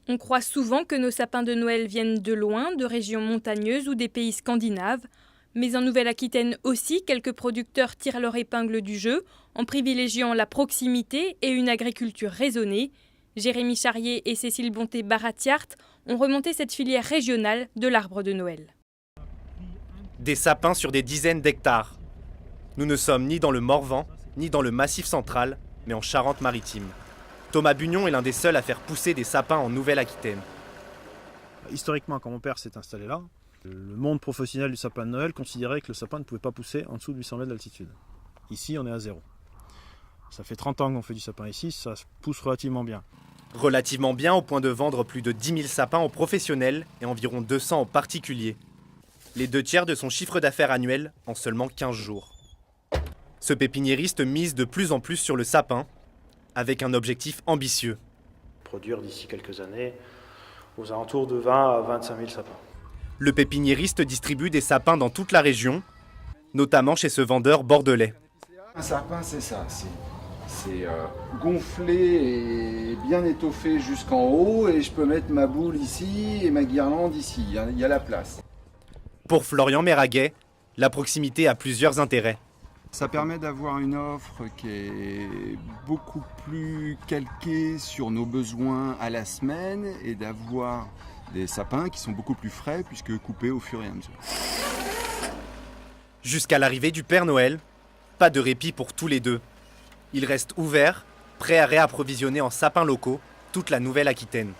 On croit souvent que nos sapins de Noël viennent de loin, de régions montagneuses ou des pays scandinaves. Mais en Nouvelle-Aquitaine aussi, quelques producteurs tirent leur épingle du jeu en privilégiant la proximité et une agriculture raisonnée. Jérémy Charrier et Cécile Bonté-Baratiart ont remonté cette filière régionale de l'arbre de Noël. Des sapins sur des dizaines d'hectares. Nous ne sommes ni dans le Morvan, ni dans le Massif central, mais en Charente-Maritime. Thomas Bugnon est l'un des seuls à faire pousser des sapins en Nouvelle-Aquitaine. Historiquement, quand mon père s'est installé là, le monde professionnel du sapin de Noël considérait que le sapin ne pouvait pas pousser en dessous de 800 mètres d'altitude. Ici, on est à 0. Ça fait 30 ans qu'on fait du sapin ici, ça pousse relativement bien. Relativement bien au point de vendre plus de 10 000 sapins aux professionnels et environ 200 aux particuliers. Les 2/3 de son chiffre d'affaires annuel en seulement 15 jours. Ce pépiniériste mise de plus en plus sur le sapin, avec un objectif ambitieux. Produire d'ici quelques années aux alentours de 20 à 25 000 sapins. Le pépiniériste distribue des sapins dans toute la région, notamment chez ce vendeur bordelais. Un sapin, c'est ça, c'est gonflé et bien étoffé jusqu'en haut, et je peux mettre ma boule ici et ma guirlande ici, il y a la place. Pour Florian Méraguet, la proximité a plusieurs intérêts. Ça permet d'avoir une offre qui est beaucoup plus calquée sur nos besoins à la semaine et d'avoir des sapins qui sont beaucoup plus frais puisque coupés au fur et à mesure. Jusqu'à l'arrivée du Père Noël, pas de répit pour tous les deux. Ils restent ouverts, prêts à réapprovisionner en sapins locaux toute la Nouvelle-Aquitaine.